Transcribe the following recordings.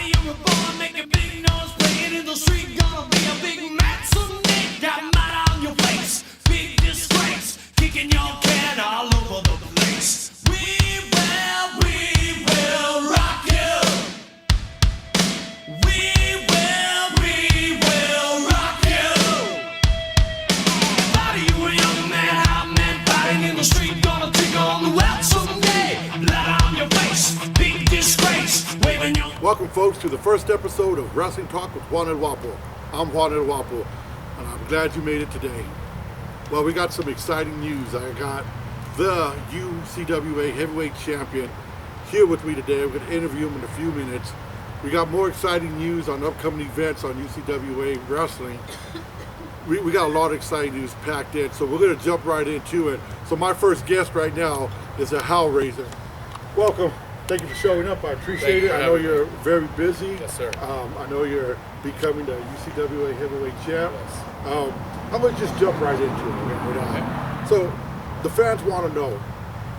Buddy, you were born making big noise, playing in the street. Gonna be a big man someday. Got mud on your face, big disgrace, kicking your can all over the place. We will rock you. We will rock you. Buddy, you a young man, hot man, fighting in the street. Gonna take on the world someday. Blood on your face, big disgrace, waving your... Welcome, folks, to the first episode of Wrestling Talk with Juan El Guapo. I'm Juan El Guapo, and I'm glad you made it today. Well, we got some exciting news. I got the UCWA Heavyweight Champion here with me today. I'm going to interview him in a few minutes. We got more exciting news on upcoming events on UCWA Wrestling. We got a lot of exciting news packed in, so we're going to jump right into it. So my first guest right now is a Hellraiser. Welcome. Thank you for showing up. I appreciate it. I know you're very busy. Yes, sir. I know you're becoming the UCWA Heavyweight Champ. Yes. I'm going to just jump right into it. Okay. So the fans want to know,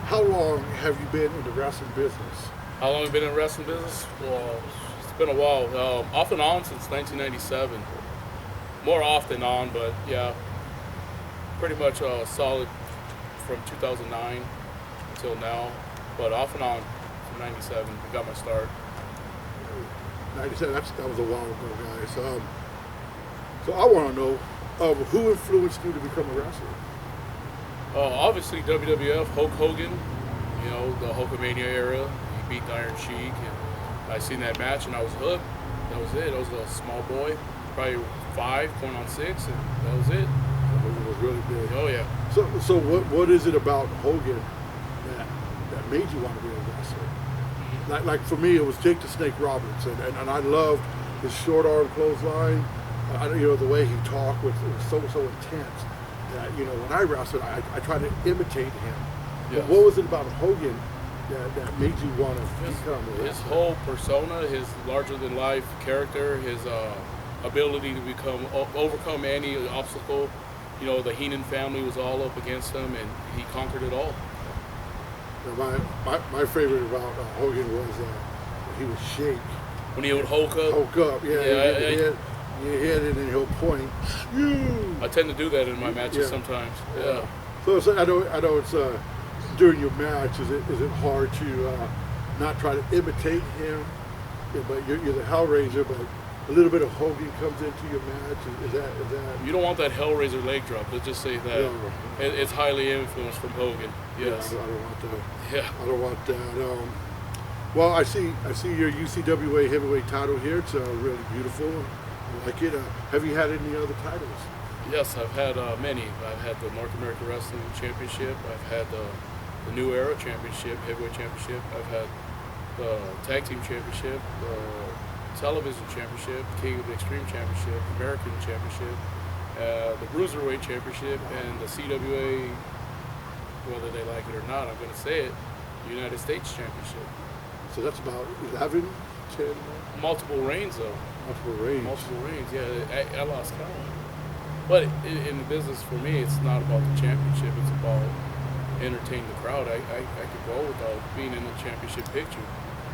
how long have you been in the wrestling business? How long have you been in the wrestling business? Well, it's been a while. Off and on since 1997. More off than on, but yeah, pretty much solid from 2009 until now. But off and on from 97, I got my start. 97, that was a while ago, guys. So I want to know, who influenced you to become a wrestler? Obviously WWF, Hulk Hogan, you know, the Hulkamania era. He beat the Iron Sheik, and I seen that match and I was hooked. That was it. I was a small boy, probably 5, going on 6, and that was it. Hogan was really big. Oh yeah. So what is it about Hogan that made you want to be a wrestler? Like for me, it was Jake the Snake Roberts, and I loved his short arm clothesline. The way he talked was so intense that, when I wrestled, I tried to imitate him. Yes. But what was it about Hogan that made you want to become a wrestler? His whole persona, his larger-than-life character, his ability to overcome any obstacle. The Heenan family was all up against him, and he conquered it all. My favorite about Hogan was he would shake. When he would Hulk up. Hulk up, yeah. You hit it and he'll point. I tend to do that in my matches sometimes. Yeah. So I know it's during your match. Is it hard to not try to imitate him? Yeah, but you're the Hellraiser, but a little bit of Hogan comes into your match. Is that? You don't want that Hellraiser leg drop. Let's just say that it's highly influenced from Hogan. Yes. Yeah, I don't want that. Yeah. I don't want that. Well, I see your UCWA heavyweight title here. It's really beautiful. I like it. Have you had any other titles? Yes, I've had many. I've had the North American Wrestling Championship. I've had the New Era Championship, Heavyweight Championship. I've had the Tag Team Championship, the Television Championship, King of the Extreme Championship, American Championship, the Bruiserweight Championship, and the CWA, whether they like it or not, I'm going to say it, United States Championship. So that's about 11, 10? Multiple reigns, though. Multiple reigns, yeah. I lost count. But in the business, for me, it's not about the championship. It's about entertaining the crowd. I could go without being in the championship picture.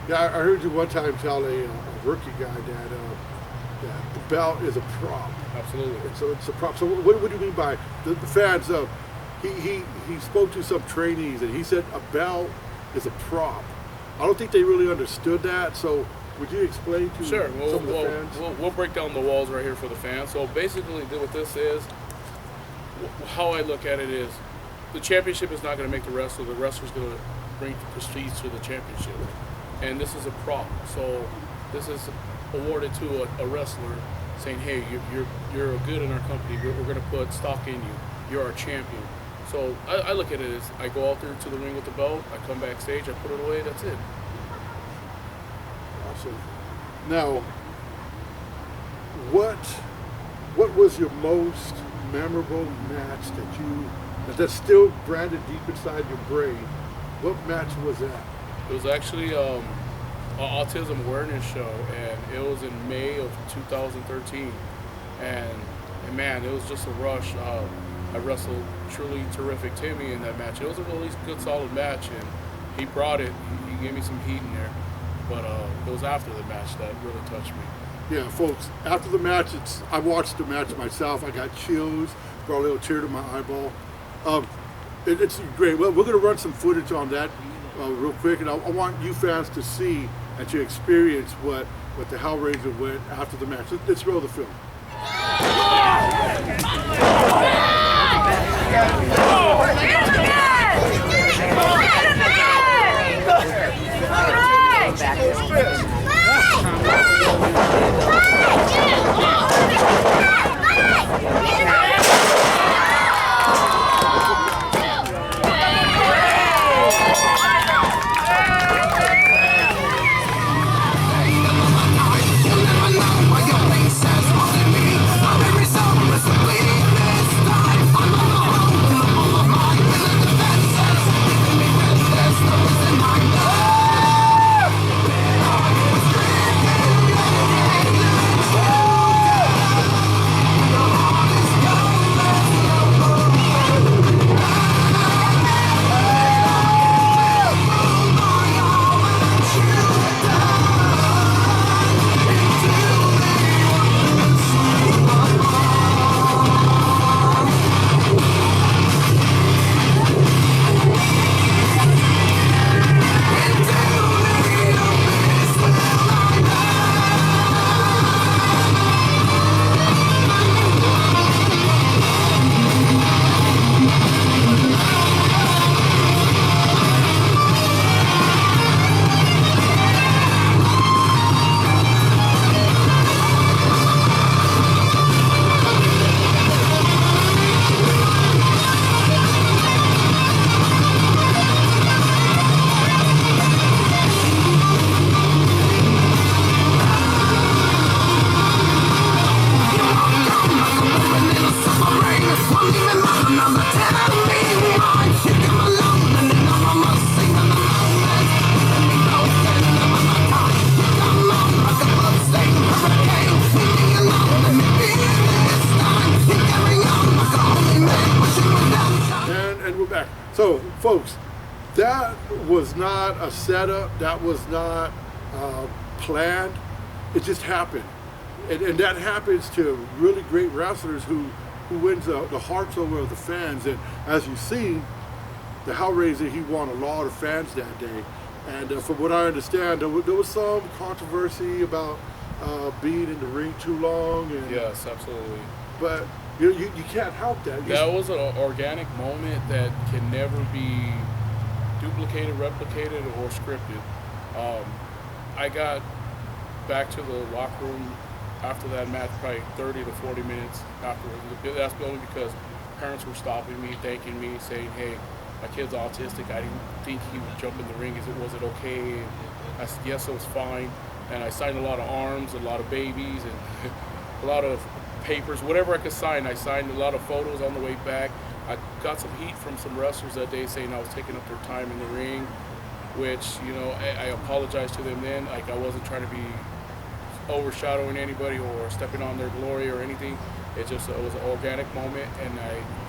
Yeah, I heard you one time tell a rookie guy that the belt is a prop. Absolutely. And so it's a prop. So what do you mean by the fans? He spoke to some trainees and he said a belt is a prop. I don't think they really understood that. So would you explain to some of the fans? We'll break down the walls right here for the fans. So basically what this is, how I look at it is, the championship is not going to make the wrestler. The wrestler's going to bring the prestige to the championship. And this is a prop. So this is awarded to a wrestler saying, hey, you're good in our company. We're going to put stock in you. You're our champion. So I look at it as I go out there to the ring with the belt, I come backstage, I put it away, that's it. Awesome. Now, what was your most memorable match that's still branded deep inside your brain? What match was that? It was actually an autism awareness show, and it was in May of 2013. And man, it was just a rush. I wrestled truly terrific Timmy in that match. It was a really good, solid match, and he brought it. He gave me some heat in there. But it was after the match that really touched me. Yeah, folks, after the match, I watched the match myself. I got chills, brought a little tear to my eyeball. It's great. Well, we're going to run some footage on that real quick, and I want you fans to see and to experience what the Hellraiser went after the match. Let's roll the film. And we're back. So, folks, that was not a setup. That was not planned. It just happened. And that happens to really great wrestlers who wins the hearts over of the fans. And as you've seen, the Hellraiser, he won a lot of fans that day. And from what I understand, there was some controversy about being in the ring too long. And, Yes, absolutely. but you can't help that. That was an organic moment that can never be duplicated, replicated, or scripted. I got back to the locker room after that match probably 30 to 40 minutes afterwards. That's only because parents were stopping me, thanking me, saying, hey, my kid's autistic. I didn't think he would jump in the ring. Was it okay? And I said, yes, it was fine. And I signed a lot of arms, a lot of babies, and a lot of papers, whatever I could sign. I signed a lot of photos on the way back. I got some heat from some wrestlers that day saying I was taking up their time in the ring, which, you know, I apologized to them then. Like, I wasn't trying to be overshadowing anybody or stepping on their glory or anything. It was an organic moment, and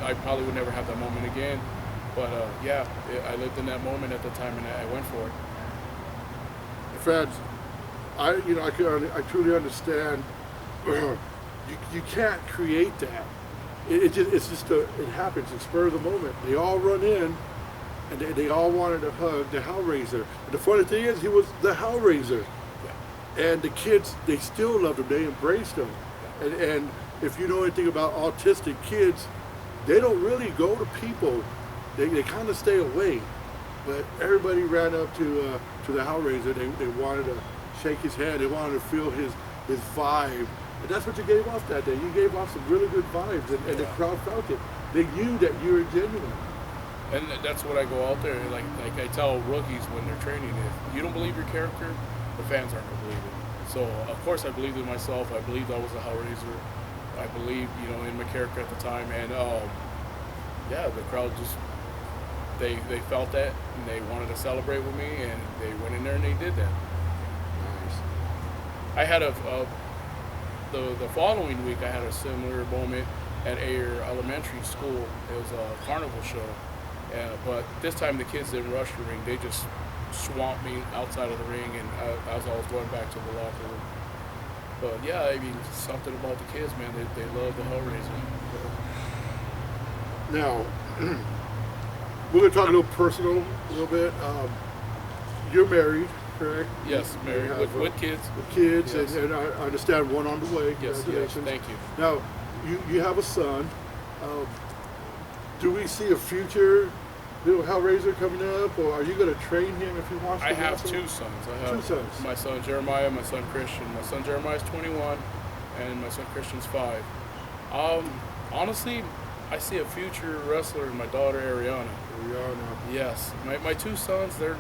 I probably would never have that moment again. But yeah, I lived in that moment at the time, and I went for it. Fans, I truly understand. You can't create that. It happens. It's spur of the moment. They all run in, and they all wanted to hug the Hellraiser. And the funny thing is, he was the Hellraiser. Yeah. And the kids, they still loved him. They embraced him. Yeah. And if you know anything about autistic kids, they don't really go to people. They kind of stay away. But everybody ran up to the Hellraiser. They wanted to shake his hand. They wanted to feel his vibe. And that's what you gave off that day. You gave off some really good vibes, and the crowd felt it. They knew that you were genuine. And that's what I go out there, like I tell rookies when they're training, if you don't believe your character, the fans aren't going to believe it. So, of course, I believed in myself. I believed I was a Hellraiser. I believed, in my character at the time. And, yeah, the crowd just, they felt that, and they wanted to celebrate with me, and they went in there and they did that. Nice. I had the following week, I had a similar moment at Ayer Elementary School. It was a carnival show, but this time the kids didn't rush the ring. They just swamped me outside of the ring, and as I was going back to the locker room. But yeah, I mean, something about the kids, man. They love the Hellraiser. Now, we're going to talk a little personal, a little bit. You're married, correct? Yes, married with kids. With kids, Yes. and I understand one on the way. Yes, Congratulations. thank you. Now, you have a son. Do we see a future little Hellraiser coming up, or are you going to train him if he wants to? I have wrestle? two sons. I have Two sons. my son Jeremiah, my son Christian. My son Jeremiah is 21, and my son Christian's 5. Honestly, I see a future wrestler in my daughter Ariana. Yes, my two sons, they're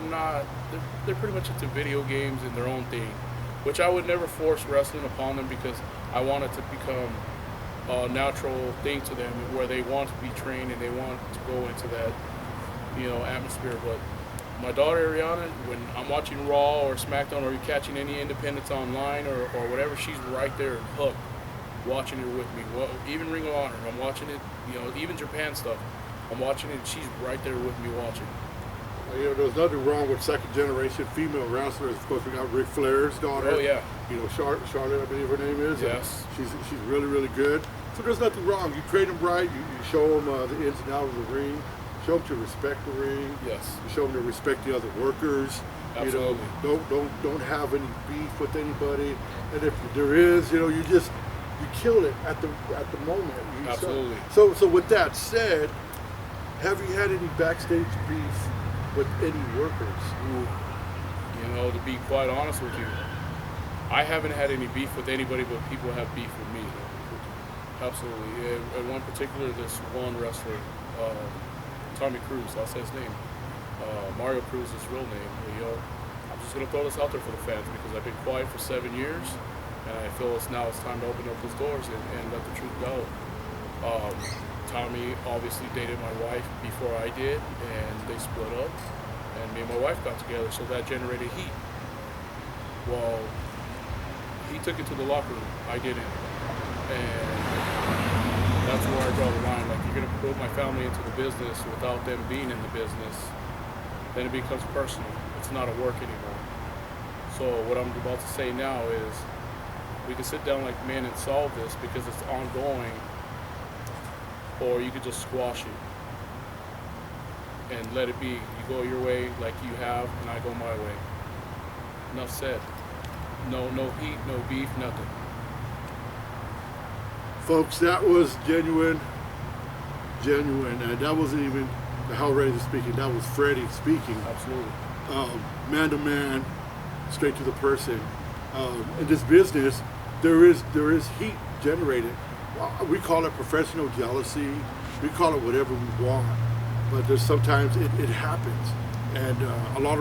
pretty much into video games and their own thing, which I would never force wrestling upon them because I want it to become a natural thing to them where they want to be trained and they want to go into that, atmosphere. But my daughter Ariana, when I'm watching Raw or SmackDown or catching any independents online or whatever, she's right there hooked, watching it with me. Well, even Ring of Honor, I'm watching it, even Japan stuff. I'm watching it, and she's right there with me watching. There's nothing wrong with second generation female wrestlers. Of course, we got Ric Flair's daughter. Oh, yeah. Charlotte, I believe her name is. Yes. She's really, really good. So there's nothing wrong. You train them right. You show them the ins and outs of the ring. Show them to respect the ring. Yes. You show them to respect the other workers. Absolutely. Don't have any beef with anybody. And if there is, you kill it at the moment. Absolutely. So with that said, have you had any backstage beef with any workers? Ooh. To be quite honest with you, I haven't had any beef with anybody, but people have beef with me. Absolutely. In one particular, this one wrestler, Tommy Cruz, I'll say his name. Mario Cruz is his real name. I'm just going to throw this out there for the fans because I've been quiet for 7 years, and I feel it's time to open up those doors and let the truth out. Tommy obviously dated my wife before I did, and they split up, and me and my wife got together, so that generated heat. Well, he took it to the locker room, I didn't, and that's where I draw the line. Like, you're gonna put my family into the business without them being in the business, then it becomes personal. It's not a work anymore. So what I'm about to say now is, we can sit down like men and solve this because it's ongoing, or you could just squash it and let it be. You go your way like you have, and I go my way. Enough said. No heat, no beef, nothing. Folks, that was genuine, and that wasn't even the Hellraiser speaking. That was Freddie speaking. Absolutely. Man to man, straight to the person. In this business, there is heat generated. We call it professional jealousy. We call it whatever we want, but there's sometimes it happens, and a lot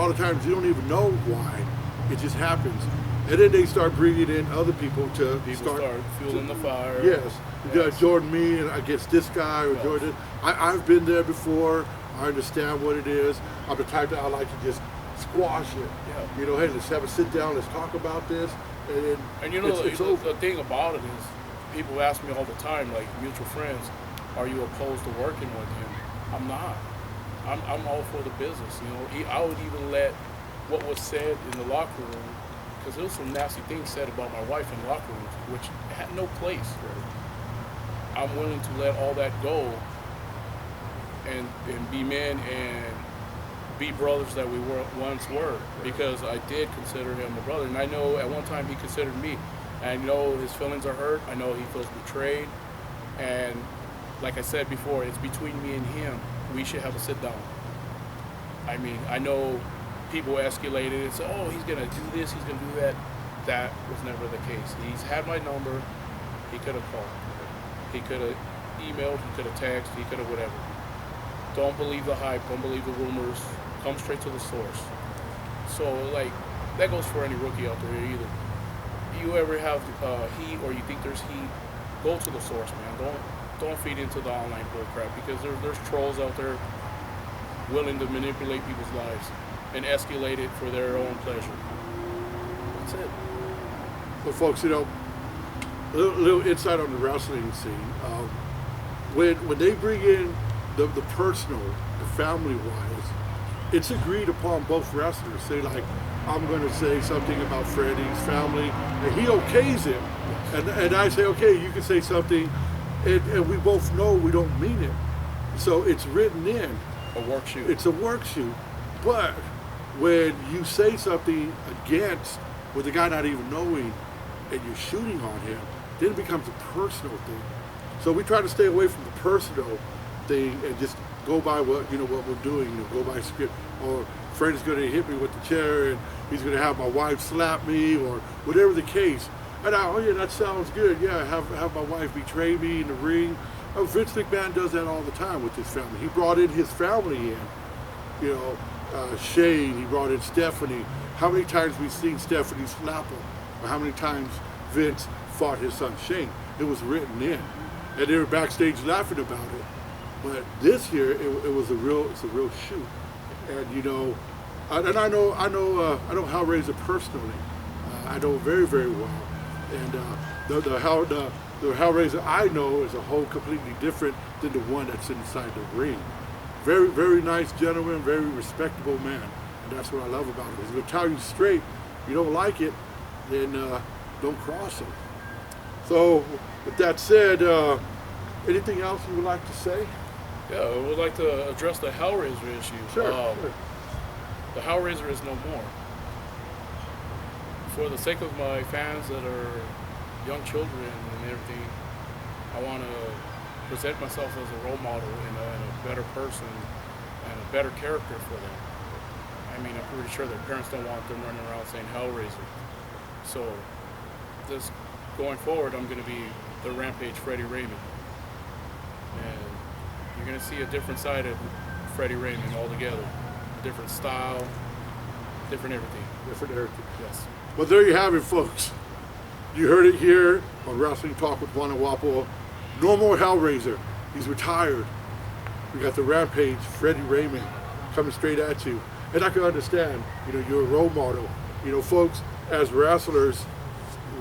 of times you don't even know why. It just happens, and then they start bringing in other people to start fueling the fire. Yes, Jordan me and against this guy or Jordan. I've been there before. I understand what it is. I'm the type that I like to just squash it. Yeah. Hey, let's have a sit down. Let's talk about this, and it's over. The thing about it is, people ask me all the time, like mutual friends, are you opposed to working with him? I'm not. I'm all for the business. I would even let what was said in the locker room, because there was some nasty things said about my wife in the locker room, which had no place. I'm willing to let all that go and be men and be brothers that we once were, because I did consider him a brother, and I know at one time he considered me. I know his feelings are hurt. I know he feels betrayed. And like I said before, it's between me and him. We should have a sit down. I mean, I know people escalated and said, oh, he's going to do this, he's going to do that. That was never the case. He's had my number. He could have called. He could have emailed. He could have texted. He could have whatever. Don't believe the hype. Don't believe the rumors. Come straight to the source. So, that goes for any rookie out there either. You ever have heat or you think there's heat, go to the source, man. Don't feed into the online bullcrap, because there's trolls out there willing to manipulate people's lives and escalate it for their own pleasure. That's it. Well, folks, a little insight on the wrestling scene. When they bring in the personal, the family-wise, it's agreed upon both wrestlers. Say like, I'm going to say something about Freddie's family, and he okays it. And I say, okay, you can say something, and we both know we don't mean it. So it's written in. A work shoot. It's a work shoot. But when you say something against, with the guy not even knowing, and you're shooting on him, then it becomes a personal thing. So we try to stay away from the personal thing and just go by what what we're doing. Go by script. Or Freddie's going to hit me with the chair, and he's going to have my wife slap me, or whatever the case. And oh yeah, that sounds good. Yeah, have my wife betray me in the ring. Vince McMahon does that all the time with his family. He brought in his family in. Shane. He brought in Stephanie. How many times we've seen Stephanie slap him? Or how many times Vince fought his son Shane? It was written in, and they were backstage laughing about it. But this year, it was a real shoot. And and I know Hellraiser personally. I know very, very well. And the Hellraiser I know is a whole completely different than the one that's inside the ring. Very, very nice gentleman, very respectable man. And that's what I love about him. He's going to tell you straight, you don't like it, then don't cross him. So, with that said, anything else you would like to say? Yeah, I would like to address the Hellraiser issue. Sure. The Hellraiser is no more. For the sake of my fans that are young children and everything, I want to present myself as a role model and a better person and a better character for them. I mean, I'm pretty sure their parents don't want them running around saying Hellraiser. So, this going forward, I'm going to be the Rampage Freddie Raymond. And you're going to see a different side of Freddie Raymond altogether. A different style, different everything. Different everything. Yes. Well, there you have it, folks. You heard it here on Wrestling Talk with Juan El Guapo. No more Hellraiser. He's retired. We got the Rampage, Freddie Raymond, coming straight at you. And I can understand, you're a role model. Folks, as wrestlers,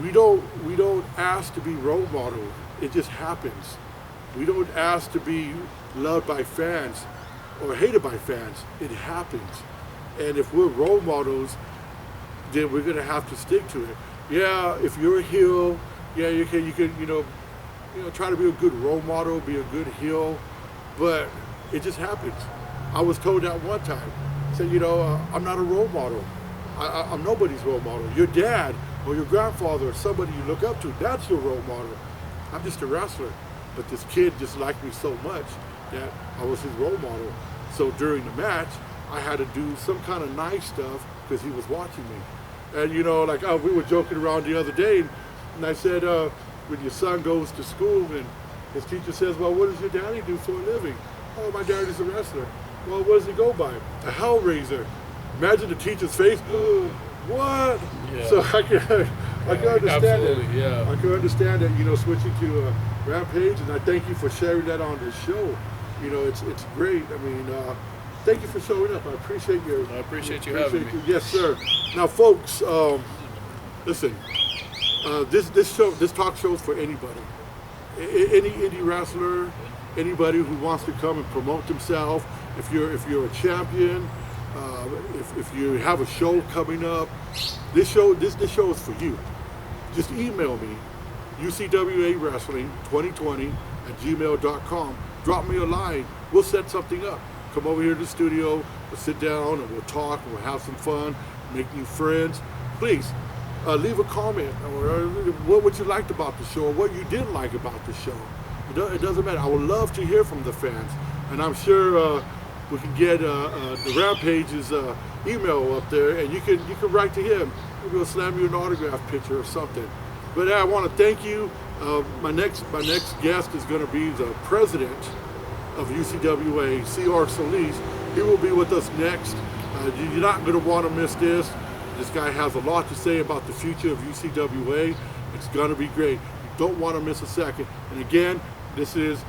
we don't ask to be role models. It just happens. We don't ask to be loved by fans or hated by fans. It happens. And if we're role models, then we're gonna have to stick to it. Yeah, if you're a heel, yeah, you can try to be a good role model, be a good heel, but it just happens. I was told that one time. Said, I'm not a role model. I'm nobody's role model. Your dad or your grandfather or somebody you look up to, that's your role model. I'm just a wrestler. But this kid just liked me so much that I was his role model. So during the match, I had to do some kind of nice stuff because he was watching me. And we were joking around the other day, and I said, when your son goes to school and his teacher says, well, what does your daddy do for a living? Oh, my daddy's a wrestler. Well, what does he go by? A Hellraiser. Imagine the teacher's face. What? Yeah. So I can understand absolutely, that. Yeah. I can understand that, switching to Rampage, and I thank you for sharing that on the show. It's great. I mean, thank you for showing up. I appreciate you. I appreciate you having me. Yes, sir. Now, folks, listen. This talk show is for anybody. Any indie wrestler, anybody who wants to come and promote themselves. If you're a champion, if you have a show coming up, this show is for you. Just email me, UCWA Wrestling 2020 at gmail.com. Drop me a line. We'll set something up. Come over here to the studio. We'll sit down and we'll talk. We'll have some fun. Make new friends. Please leave a comment or what would you like about the show or what you didn't like about the show. It doesn't matter. I would love to hear from the fans, and I'm sure we can get the Rampage's email up there, and you can write to him. Maybe we'll slam you an autograph picture or something. But I want to thank you. My next guest is going to be the president of UCWA, C.R. Solis. He will be with us next. You're not going to want to miss this. This guy has a lot to say about the future of UCWA. It's going to be great. You don't want to miss a second. And again, this is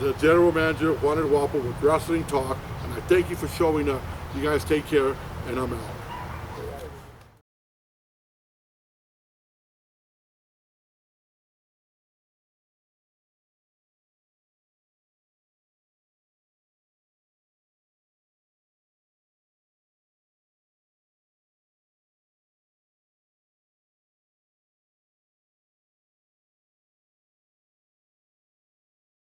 the general manager, Juan El Guapo, with Wrestling Talk. And I thank you for showing up. You guys take care, and I'm out.